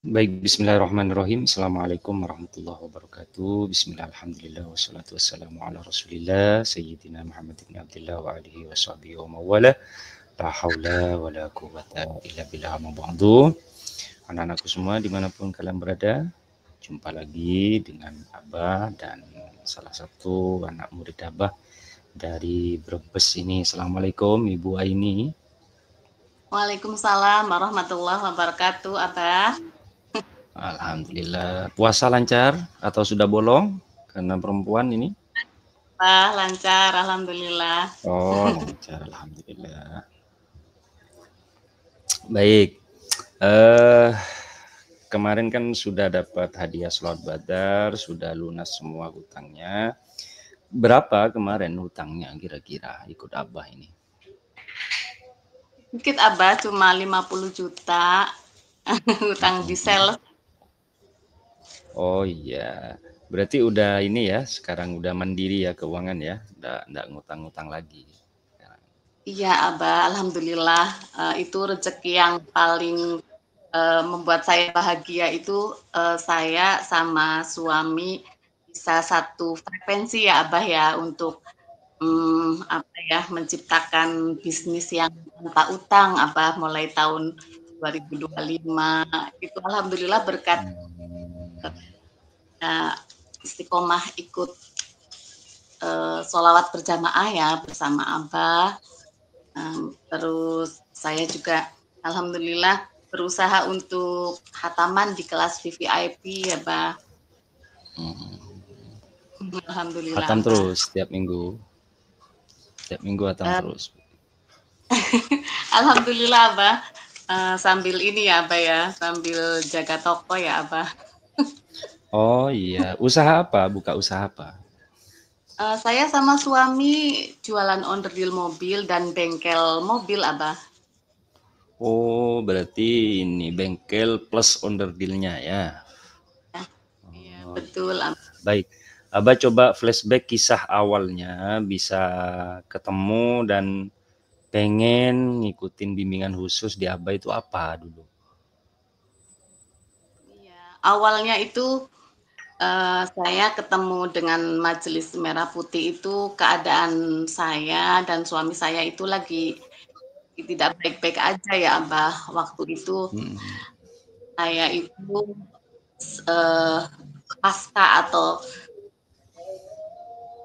Baik, bismillahirrahmanirrahim. Assalamualaikum warahmatullahi wabarakatuh. Bismillah, alhamdulillah, wassalatu wassalamu ala rasulillah, Sayyidina Muhammad ibn Abdullah wa alihi wa sahbihi wa mawala. La hawla wa la quwata illa billah ma ba'du. Anak-anakku semua dimanapun kalian berada, jumpa lagi dengan Abah dan salah satu anak murid Abah dari Brebes ini. Assalamualaikum Ibu Aini. Waalaikumsalam warahmatullahi wabarakatuh, Abah. Alhamdulillah. Puasa lancar atau sudah bolong? Karena perempuan ini. Abah lancar, alhamdulillah. Oh, lancar. Alhamdulillah. Baik. Kemarin kan sudah dapat hadiah Sholawat Badar, sudah lunas semua hutangnya. Berapa kemarin hutangnya kira-kira ikut Abah ini? Sedikit Abah, cuma 50 juta hutang di sales. Oh iya. Berarti udah ini ya, sekarang udah mandiri ya keuangan ya, udah ngutang-ngutang lagi. Iya Abah, alhamdulillah. Itu rezeki yang paling membuat saya bahagia itu saya sama suami bisa satu frekuensi ya Abah ya untuk menciptakan bisnis yang tanpa utang Abah mulai tahun 2025 itu alhamdulillah berkat istiqomah ikut sholawat berjamaah ya bersama Abah. Terus saya juga alhamdulillah berusaha untuk khataman di kelas VVIP ya Bah. Alhamdulillah. Khatam terus setiap minggu. Setiap minggu khatam terus. Alhamdulillah Abah. Sambil ini ya Abah ya, sambil jaga toko ya Abah. Oh iya, usaha apa? Buka usaha apa? Saya sama suami jualan onderdil mobil dan bengkel mobil Abah. Oh, berarti ini bengkel plus onderdilnya ya. Iya, betul Abah. Baik, Abah coba flashback kisah awalnya bisa ketemu dan pengen ngikutin bimbingan khusus di Abah itu apa dulu? Iya, awalnya itu saya ketemu dengan Majelis Merah Putih itu keadaan saya dan suami saya itu lagi tidak baik-baik aja ya Abah. Waktu itu saya itu pasca atau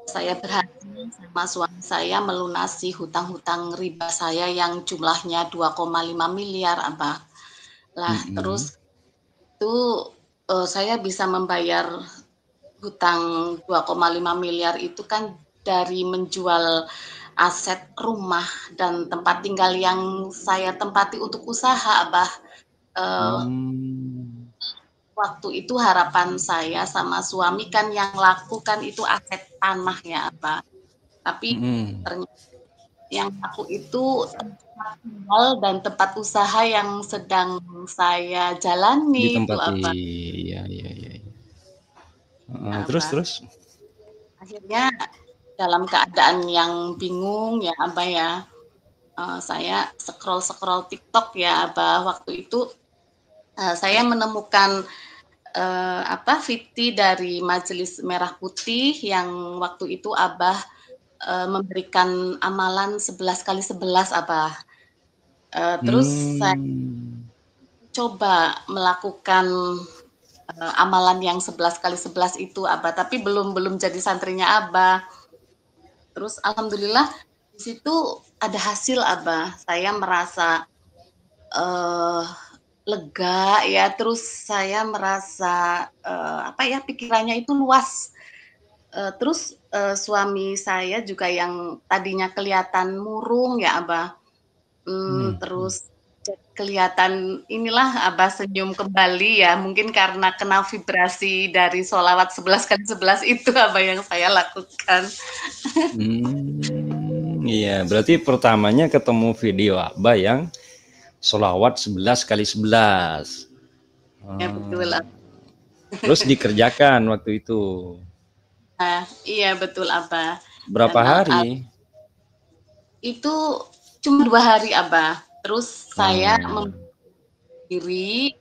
saya berhasil sama suami saya melunasi hutang-hutang riba saya yang jumlahnya 2,5 miliar Abah. Lah terus itu saya bisa membayar hutang 2,5 miliar itu kan dari menjual aset rumah dan tempat tinggal yang saya tempati untuk usaha Abah. Waktu itu harapan saya sama suami kan yang laku kan itu aset tanah ya Abah. Tapi ternyata yang laku itu tempat tinggal dan tempat usaha yang sedang saya jalani itu Ditempati, Abah. iya. Ya, Terus. akhirnya dalam keadaan yang bingung ya Abah ya, saya scroll TikTok ya Abah. Waktu itu saya menemukan VT dari Majelis Merah Putih yang waktu itu Abah memberikan amalan 11 kali 11 Abah. Terus saya coba melakukan amalan yang 11 kali 11 itu Abah, tapi belum jadi santrinya Abah. Terus alhamdulillah di situ ada hasil Abah. Saya merasa lega ya, terus saya merasa pikirannya itu luas. Terus suami saya juga yang tadinya kelihatan murung ya Abah. Terus kelihatan inilah Abah senyum kembali ya, mungkin karena kena vibrasi dari sholawat 11 kali 11 itu Abah yang saya lakukan. Iya, berarti pertamanya ketemu video Abah yang sholawat 11 kali 11. Ya betul. Terus dikerjakan waktu itu. Iya betul Abah. Berapa hari? Itu cuma 2 hari Abah. Terus saya diri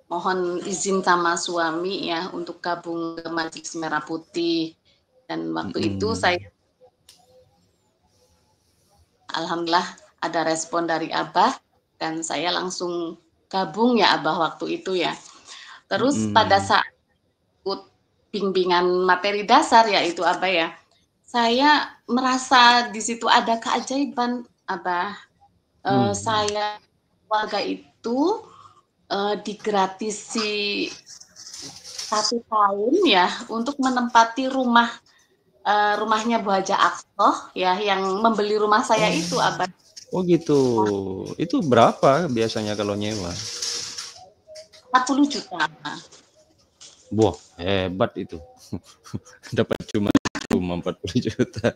mohon izin sama suami ya untuk gabung ke Majelis Merah Putih. Dan waktu itu saya alhamdulillah ada respon dari Abah dan saya langsung gabung ya Abah waktu itu ya. Terus pada saat ikut bimbingan materi dasar yaitu Abah ya, saya merasa di situ ada keajaiban Abah. Saya keluarga itu digratisi 1 tahun ya untuk menempati rumahnya Bu Haja Aqsoh ya yang membeli rumah saya itu Abah. Oh gitu. Itu berapa biasanya kalau nyewa? 40 juta. Wah, hebat itu. Dapat cuma 40 juta.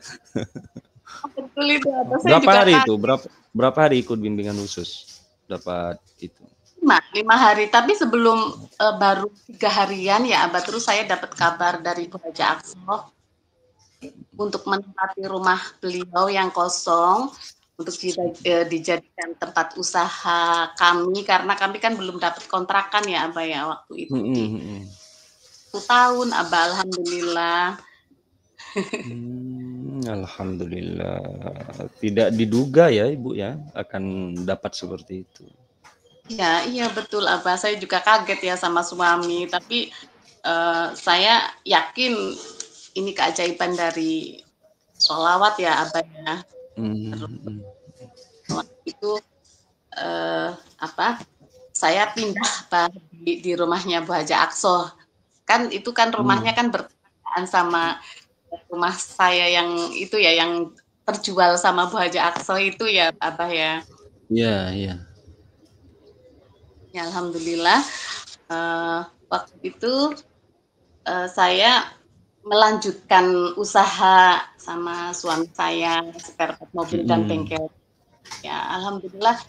Betul itu Abah. Saya Berapa juga hari kaget. itu? Berapa hari ikut bimbingan khusus? Dapat itu. 5 hari, tapi sebelum baru 3 harian ya Abah, terus saya dapat kabar dari Bu Haja Aqsoh untuk menempati rumah beliau yang kosong untuk dijadikan tempat usaha kami karena kami kan belum dapat kontrakan ya Abah ya waktu itu di 1 tahun Abah, alhamdulillah. Alhamdulillah. Tidak diduga ya Ibu ya akan dapat seperti itu. Ya, iya betul Abah. Saya juga kaget ya sama suami, tapi saya yakin ini keajaiban dari sholawat ya Abah ya. Waktu itu saya pindah di rumahnya Bu Haja Aqsoh. Kan itu kan rumahnya kan bertepatan sama rumah saya yang itu ya yang terjual sama Bu Haja Aqsoh itu ya Abah ya. Iya, iya. Ya alhamdulillah waktu itu saya melanjutkan usaha sama suami saya spare part mobil dan bengkel. Ya alhamdulillah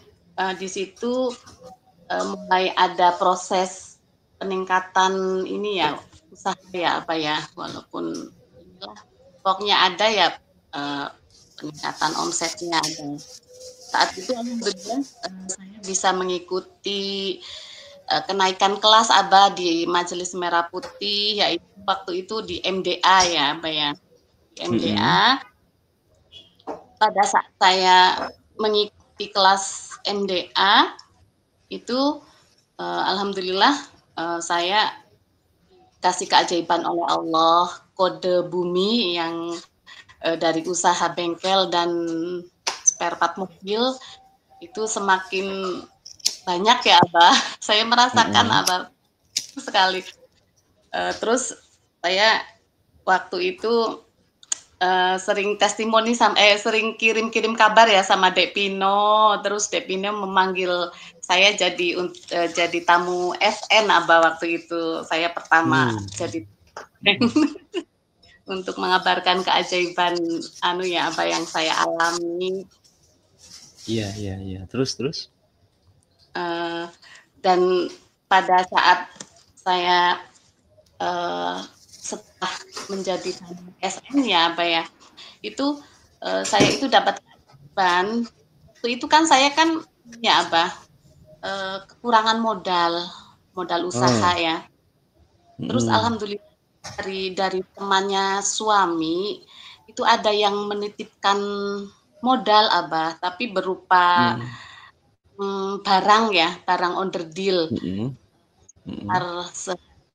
di situ mulai ada proses peningkatan ini ya usaha ya apa ya walaupun inilah pokoknya ada ya peningkatan omsetnya ada. Saat itu alhamdulillah saya bisa mengikuti kenaikan kelas Abah di Majelis Merah Putih yaitu waktu itu di MDA ya Abah ya. Di MDA pada saat saya mengikuti kelas MDA itu alhamdulillah saya kasih keajaiban oleh Allah kode bumi yang dari usaha bengkel dan spare part mobil itu semakin banyak ya Abah. Saya merasakan Abah sekali. Terus saya waktu itu sering testimoni sering kirim kabar ya sama Dek Pino. Terus Dek Pino memanggil saya jadi tamu SN Abah waktu itu. Saya pertama jadi untuk mengabarkan keajaiban apa yang saya alami. Iya. Terus? Dan pada saat saya setelah menjadi SN ya Abah ya, itu saya itu dapat keajaiban. Itu kan saya kan ya Abah kekurangan modal usaha ya. Terus alhamdulillah dari temannya suami itu ada yang menitipkan modal Abah, tapi berupa barang under deal.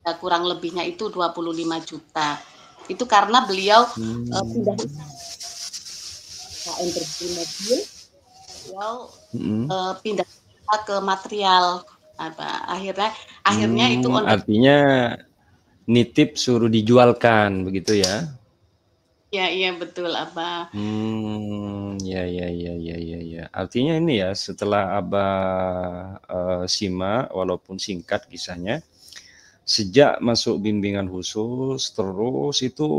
Kurang lebihnya itu 25 juta. Itu karena beliau pindah under deal mobil, beliau pindah ke material. Akhirnya itu artinya nitip suruh dijualkan begitu ya? Iya betul Abah. Ya. Artinya ini ya setelah Abah simak walaupun singkat kisahnya, sejak masuk bimbingan khusus terus itu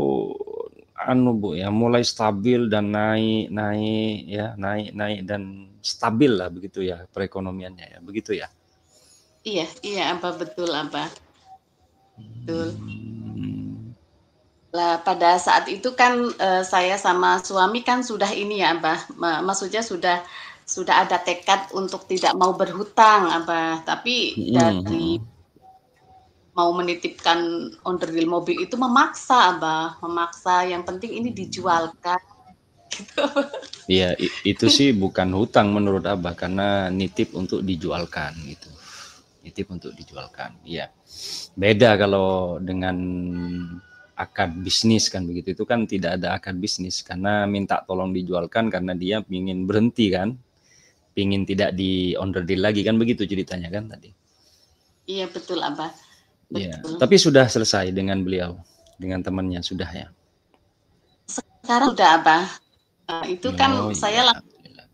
Bu ya mulai stabil dan naik dan stabil lah begitu ya perekonomiannya ya begitu ya? Iya Abah betul Abah. Betul. Lah pada saat itu kan saya sama suami kan sudah ini ya Abah, maksudnya sudah ada tekad untuk tidak mau berhutang Abah, tapi dari mau menitipkan onderdil mobil itu memaksa, Abah, memaksa, yang penting ini dijualkan, gitu. Iya, itu sih bukan hutang menurut Abah, karena nitip untuk dijualkan gitu. Nitip untuk dijualkan, iya. Beda kalau dengan akad bisnis kan begitu, itu kan tidak ada akad bisnis, karena minta tolong dijualkan karena dia ingin berhenti kan, ingin tidak di onderdil lagi kan begitu ceritanya kan tadi. Iya betul, Abah. Iya, Betul. tapi sudah selesai dengan beliau, dengan temannya sudah ya. Sekarang udah, Abah. Itu kan Oh saya iya, alhamdulillah.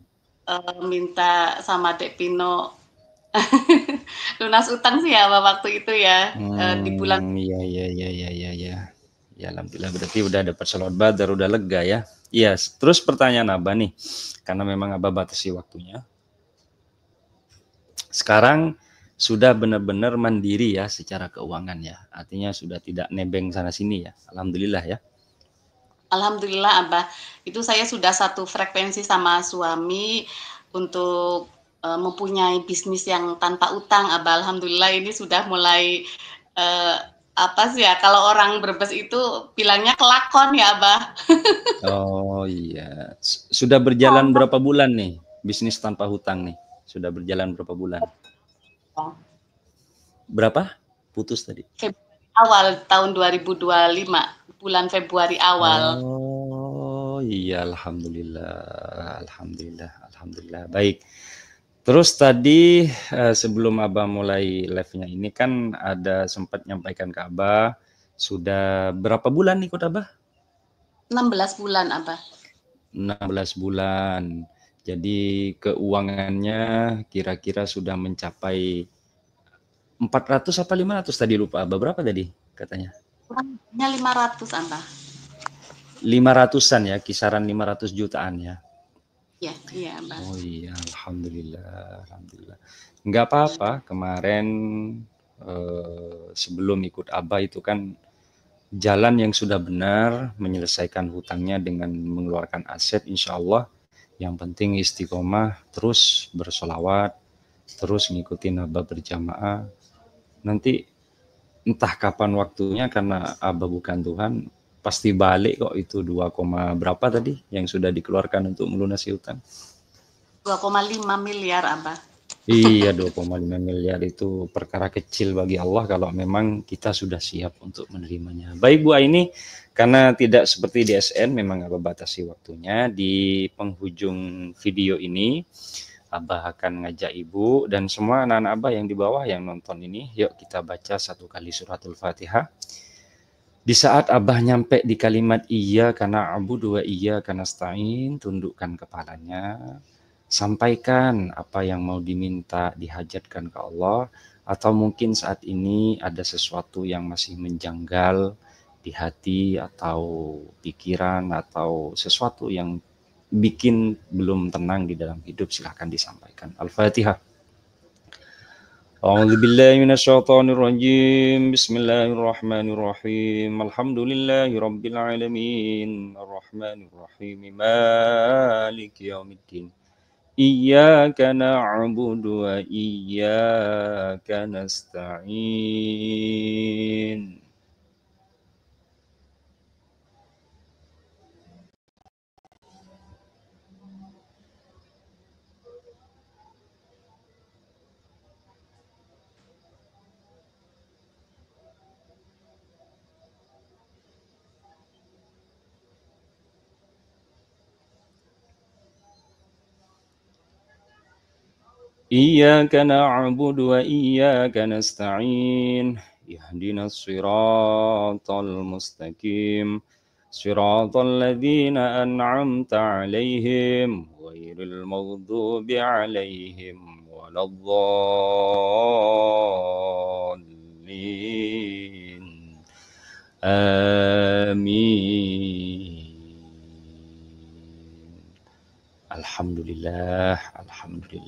minta sama Dek Pino lunas utang sih ya, Abah, waktu itu ya, di bulan. Iya iya iya iya iya iya. Ya alhamdulillah berarti udah dapat salat badar, udah lega ya. Iya, terus pertanyaan Abah nih, karena memang Abah batasi waktunya. Sekarang sudah benar-benar mandiri ya secara keuangan ya. Artinya sudah tidak nebeng sana sini ya. Alhamdulillah ya. Alhamdulillah, Abah. Itu saya sudah satu frekuensi sama suami untuk mempunyai bisnis yang tanpa utang, Abah. Alhamdulillah ini sudah mulai apa sih ya? Kalau orang Brebes itu bilangnya kelakon ya, Abah. Oh iya. Sudah berjalan berapa bulan nih bisnis tanpa hutang nih? Sudah berjalan berapa bulan? Berapa? Putus tadi. Februari awal tahun 2025, bulan Februari awal. Oh iya, alhamdulillah, alhamdulillah, alhamdulillah. Baik. Terus tadi sebelum Abah mulai live-nya ini kan ada sempat nyampaikan ke Abah, sudah berapa bulan ikut Abah? 16 bulan, Abah. 16 bulan. Jadi keuangannya kira-kira sudah mencapai 400 apa 500 tadi, lupa Abah, berapa tadi katanya? Kurangnya 500, Abah. 500-an ya, kisaran 500 jutaan ya. Iya, iya, Abah. Oh iya, alhamdulillah, alhamdulillah. Enggak apa-apa, kemarin sebelum ikut Abah itu kan jalan yang sudah benar, menyelesaikan hutangnya dengan mengeluarkan aset, insya Allah. Yang penting istiqomah, terus bersolawat, terus ngikutin Abah berjamaah. Nanti entah kapan waktunya, karena Abah bukan Tuhan, pasti balik kok itu 2, berapa tadi yang sudah dikeluarkan untuk melunasi hutang. 2,5 miliar, Abah. Iya, 2,5 miliar itu perkara kecil bagi Allah kalau memang kita sudah siap untuk menerimanya. Baik Bu Aini, karena tidak seperti DSN, memang Abah batasi waktunya. Di penghujung video ini, Abah akan ngajak Ibu dan semua anak-anak Abah yang di bawah yang nonton ini, yuk kita baca satu kali suratul Fatihah. Di saat Abah nyampe di kalimat iya karena abudu wa iya karena nasta'in, tundukkan kepalanya, sampaikan apa yang mau diminta, dihajatkan ke Allah, atau mungkin saat ini ada sesuatu yang masih menjanggal di hati atau pikiran atau sesuatu yang bikin belum tenang di dalam hidup, silahkan disampaikan. Al-Fatihah. أعوذ بالله من الشيطان الرجيم بسم الله الرحمن الرحيم الحمد لله رب العالمين الرحمن الرحيم مالك يوم الدين إياك نعبد وإياك نستعين إياك نعبد وإياك نستعين اهدنا الصراط المستقيم صراط الذين أنعمت عليهم غير المغضوب عليهم ولا الضالين آمين. Alhamdulillah, alhamdulillah.